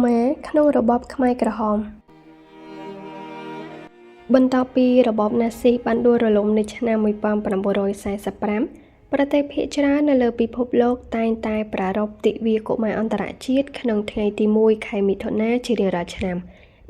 ម៉ែក្នុងរបបខ្មែរក្រហមបន្ទាប់ពីរបបណាស៊ីបានដួលរលំនៅឆ្នាំ1945ប្រទេសភាគច្រើននៅលើពិភពលោកតែងតែប្រារព្ធទិវាកុមារអន្តរជាតិក្នុងថ្ងៃទី1ខែមិថុនាជារៀងរាល់ឆ្នាំ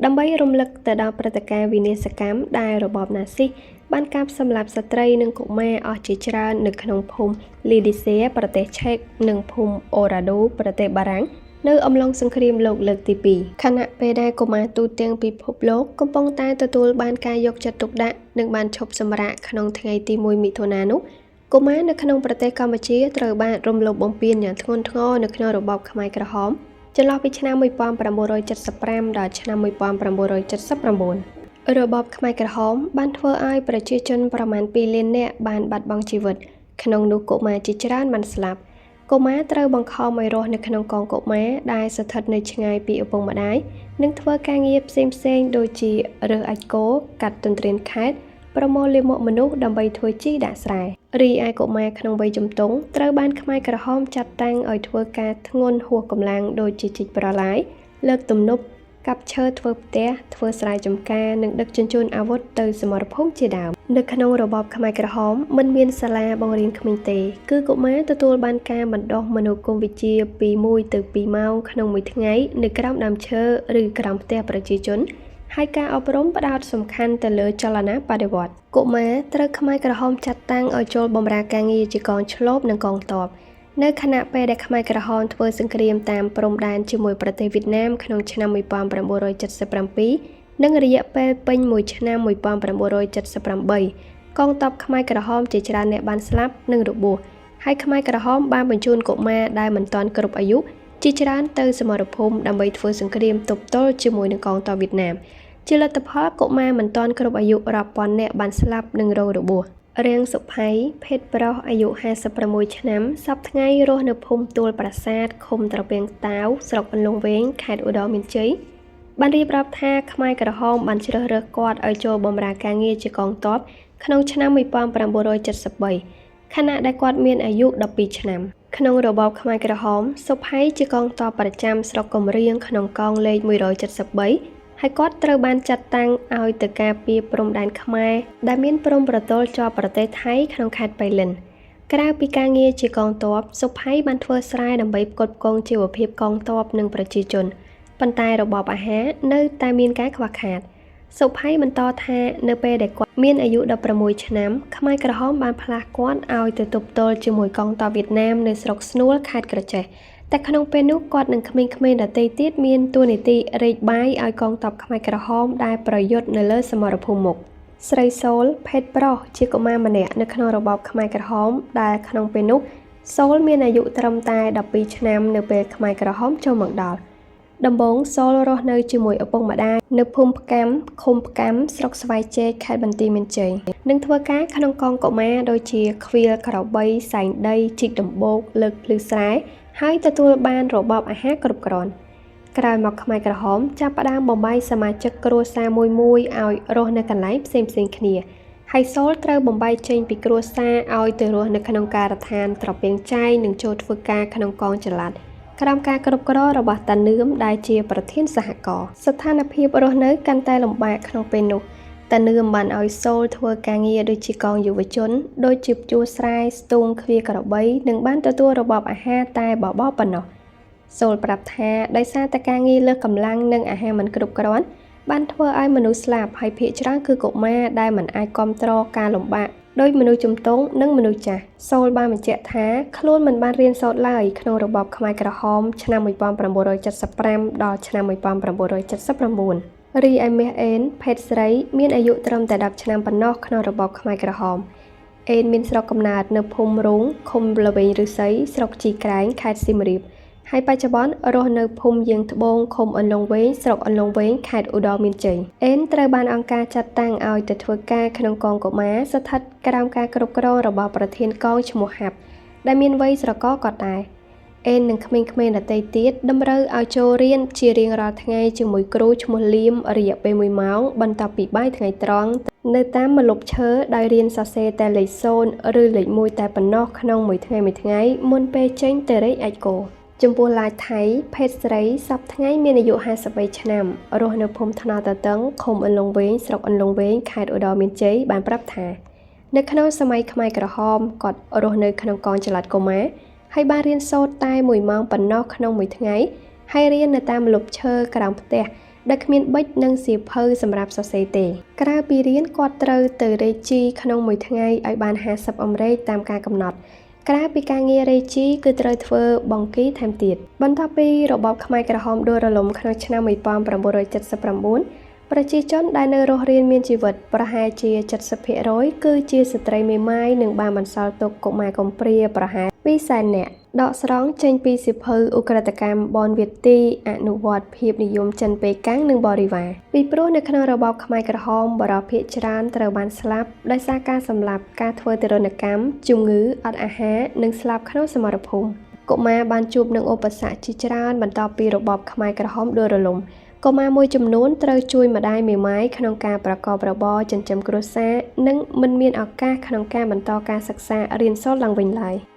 ដើម្បីរំលឹកទៅដល់ព្រឹត្តិការណ៍វិនាសកម្មដែលរបបណាស៊ីបានកាប់សម្លាប់ស្ត្រីនិងកុមារអស់ជាច្រើននៅក្នុងភូមិលីឌីសេប្រទេសឆេកនិងភូមិអូរ៉ាដូប្រទេសបារាំងនៅអំឡុងសង្គ្រាមលោកលើកទី2ខណៈពេលដែលកុមារទូទាំងពិភពលោកកំពុងតែទទួលបានការយកចិត្តទុកដាក់និងបានឈប់សម្រាកក្នុងថ្ងៃទី1មិថុនានោះកុមារនៅក្នុងប្រទេសកម្ពុជាត្រូវបានរំលោភបំពានយ៉ាងធ្ងន់ធ្ងរនៅក្នុងរបបខ្មែរក្រហមចន្លោះពីឆ្នាំ1975ដល់ឆ្នាំ1979របបខ្មែរក្រហមបានធ្វើឲ្យប្រជាជនប្រមាណ2លាននាក់បានបាត់បង់ជីវិតក្នុងនោះកុមារជាច្រើនបានស្លាប់កុមារត្រូវបង្ខំឲ្យរស់នៅក្នុងកងកុមារដែលស្ថិតនៅឆ្ងាយពីឪពុកម្ដាយនិងធ្វើការងារផ្សេងៗដូចជារើសអាចម៍គោកាត់ទន្ទ្រានខេត្តប្រមូលលាមកមនុស្សដើម្បីធ្វើជីដាក់ស្រែរីឯកុមារក្នុងវ័យជំទង់ត្រូវបានខ្មែរក្រហមចាត់តាំងឲ្យធ្វើការធ្ងន់ហួសកម្លាំងដូចជាជីកប្រឡាយលើកទំនប់កាប់ឈើធ្វើផ្ទះធ្វើស្រែចម្ការនិងដឹកជញ្ជូនអាវុធទៅសមរភូមិជាដើមនៅក្នុងរបបខ្មែរក្រហមមិនមានសាលាបង្រៀនក្មេងទេគឺកុមារទទួលបានការបណ្ដុះមនោគមវិជ្ជាពី1ទៅ2ម៉ោងក្នុងមួយថ្ងៃនៅក្រោមដើមឈើឬក្រោមផ្ទះប្រជាជនហើយការអប់រំផ្ដោតសំខាន់ទៅលើចលនាបដិវត្តន៍កុមារត្រូវខ្មែរក្រហមចាត់តាំងឲ្យចូលបម្រើការងារជាកងឈ្លបនិងកងទ័ពនៅខណៈពេលដែលខ្មែរក្រហមធ្វើសង្គ្រាមតាមព្រំដែនជាមួយប្រទេសវៀតណាមក្នុងឆ្នាំ1977និងរយៈពេលពេញមួយឆ្នាំ1978កងទ័ពខ្មែរក្រហមជាច្រើនអ្នកបានស្លាប់និងរបួសហើយខ្មែរក្រហមបានបញ្ជូនកុមារដែលមិនទាន់គ្រប់អាយុជាច្រើនទៅសមរភូមិដើម្បីធ្វើសង្គ្រាមទប់ទល់ជាមួយនឹងកងទ័ពវៀតណាមជាលទ្ធផលកុមារមិនទាន់គ្រប់អាយុរាប់ពាន់នាក់បានស្លាប់និងរងរបួសរៀងសុភ័យភេទប្រុសអាយុ56ឆ្នាំសប្តាហ៍ថ្ងៃរស់នៅភូមិទួលប្រាសាទឃុំត្រពាំងតាវស្រុកអន្លង់វែងខេត្តឧត្តរមានជ័យបានរៀបរាប់ថាខ្មែរក្រហមបានជ្រើសរើសគាត់ឲ្យចូលបម្រើការងារជាកងទ័ពក្នុងឆ្នាំ1973ខណៈដែលគាត់មានអាយុ12ឆ្នាំក្នុងរបបខ្មែរក្រហមសុភ័យជាកងទ័ពប្រចាំស្រុកកំរៀងក្នុងកងលេខ173ហើយគាត់ត្រូវបានចាត់តាំងឲ្យទៅការពារព្រំដែនខ្មែរដែលមានព្រំប្រទល់ជាប់ប្រទេសថៃក្នុងខេត្តប៉ៃលិនក្រៅពីការងារជាកងទ័ពសុភ័យបានធ្វើស្រែដើម្បីផ្គត់ផ្គង់ជីវភាពកងទ័ពនិងប្រជាជនប៉ុន្តែរបបអាហារនៅតែមានការខ្វះខាតសុភ័យបន្តថានៅពេលដែលគាត់មានអាយុ16ឆ្នាំខ្មែរក្រហមបានផ្លាស់គាត់ឲ្យទៅទប់ទល់ជាមួយកងទ័ពវៀតណាមនៅស្រុកស្នួលខេត្តក្រចេះតែក្នុងពេលនោះគាត់និងក្មេងៗដទៃទៀតមានតួនាទីរែកបាយឲ្យកងទ័ពខ្មែរក្រហមដែលប្រយុទ្ធនៅលើសមរភូមិមុខស្រីសូលភេទប្រុសជាកុមារម្នាក់នៅក្នុងរបបខ្មែរក្រហមដែលក្នុងពេលនោះសូលមានអាយុត្រឹមតែ12ឆ្នាំនៅពេលខ្មែរក្រហមចូលមកដល់ដំបូងសូលរស់នៅជាមួយឪពុកម្ដាយនៅភូមិផ្កាំឃុំផ្កាំស្រុកស្វាយជែកខេត្តបន្ទាយមានជ័យនិងធ្វើការក្នុងកងកុមារដូចជាខ្វៀលក្របីសែងដីជីកដំបូកលើកភ្លឺស្រែហើយទទួលបានរបបអាហារគ្រប់គ្រាន់ក្រោយមកខ្មែរក្រហមចាប់ផ្ដើមបំបីសមាជិកគ្រួសារមួយឲ្យរស់នៅកន្លែងផ្សេងគ្នាហើយសូលត្រូវបំបីចេញពីគ្រួសារឲ្យទៅរស់នៅក្នុងការដ្ឋានត្រពាំងចែងនិងចូលធ្វើការក្នុងកងចល័តក្រោមការគ្រប់គ្រងរបស់តានឿមដែលជាប្រធានសហករណ៍ស្ថានភាពរស់នៅកាន់តែលំបាកក្នុងពេលនោះតានឿមបានឲ្យសូលធ្វើការងារដូចជាកងយុវជនដូចជាជួសស្រែស្ទូងខ្វៀក្របីនិងបានទទួលរបបអាហារតែបបរប៉ុណ្ណោះសូលប្រាប់ថាដោយសារតែការងារលើសកម្លាំងនិងអាហារមិនគ្រប់គ្រាន់បានធ្វើឲ្យមនុស្សស្លាប់ហើយភាគច្រើនគឺកុមារដែលមិនអាចគ្រប់គ្រងការលំបាកដោយមនុស្សជំទង់និងមនុស្សចាស់សូលបានបញ្ជាក់ថាខ្លួនមិនបានរៀនសូត្រឡើយក្នុងរបបខ្មែរក្រហមឆ្នាំ1975ដល់ឆ្នាំ1979រីឯមាសអេនភេទស្រីមានអាយុត្រឹមតែ10ឆ្នាំប៉ុណ្ណោះក្នុងរបបខ្មែរក្រហមអេនមានស្រុកកំណើតនៅភូមិរូងឃុំល្វែងឫស្សីស្រុកជីក្រែងខេត្តសៀមរាបហើយបច្ចុប្បន្នរស់នៅភូមិយាងត្បូងឃុំអន្លង់វែងស្រុកអន្លង់វែងខេត្តឧត្តរមានជ័យអេនត្រូវបានអង្គការចាត់តាំងឲ្យទៅធ្វើការក្នុងកងកុមារស្ថិតក្រោមការគ្រប់គ្រងរបស់ប្រធានកងឈ្មោះហាប់ដែលមានវ័យស្រកក៏ដែរអេននិងក្មេងៗដទៃទៀតតម្រូវឲ្យចូលរៀនជារៀងរាល់ថ្ងៃជាមួយគ្រូឈ្មោះលៀមរយៈពេល1ម៉ោងបន្ទាប់ពីបាយថ្ងៃត្រង់នៅតាមម្លប់ឈើដោយរៀនសរសេរតែលេខ0ឬលេខ1តែប៉ុណ្ណោះក្នុងមួយថ្ងៃមុនពេលចេញទៅរែកអាចគោ ចំពោះឡាយថៃភេទស្រីសពថ្ងៃមានអាយុ53ឆ្នាំរស់នៅភូមិថ្នល់តាតឹងឃុំអន្លង់វែងស្រុកអន្លង់វែងខេត្តឧត្តរមានជ័យបានប្រាប់ថានៅក្នុងសម័យខ្មែរក្រហមគាត់រស់នៅក្នុងកងចល័តកុមារហើយបានរៀនសូត្រតែ1ម៉ោងប៉ុណ្ណោះក្នុងមួយថ្ងៃហើយរៀននៅតាមលុបឈើក្រោមផ្ទះដែលគ្មានប៊ិចនិងសៀវភៅសម្រាប់សរសេរទេក្រៅពីរៀនគាត់ត្រូវទៅរេជីក្នុងមួយថ្ងៃឲ្យបាន50អម្រែកតាមការកំណត់ក្រៅពីការងាររេជីគឺត្រូវធ្វើបង្គីថែមទៀតបន្ទាប់ពីរបបខ្មែរក្រហមដួលរលំក្នុងឆ្នាំ1979ប្រជាជនដែលនៅរស់រានមានជីវិតប្រហែលជា 70% គឺជាស្ត្រីមេម៉ាយនិងបានបន្សល់ទុកកុមារកំព្រាប្រហែល 200,000 នាក់ដកស្រង់ចេញពីសៀវភៅឧក្រិដ្ឋកម្មបនវាទីអនុវត្តភាពនិយមចិនប៉េកាំងនិងបរិវារពីព្រោះនៅក្នុងរបបខ្មែរក្រហមបរិបភាគច្រើនត្រូវបានស្លាប់ដោយសារការសម្លាប់ការធ្វើទារុណកម្មជំងឺអត់អាហារនិងស្លាប់ក្នុងសមរភូមិកុមារបានជួបនឹងឧបសគ្គជាច្រើនបន្ទាប់ពីរបបខ្មែរក្រហមដួលរលំកុមារមួយចំនួនត្រូវជួយម្ដាយមេម៉ាយក្នុងការប្រកបរបរចិញ្ចឹមគ្រួសារនិងមិនមានឱកាសក្នុងការបន្តការសិក្សារៀនសូត្រឡើងវិញឡើយ។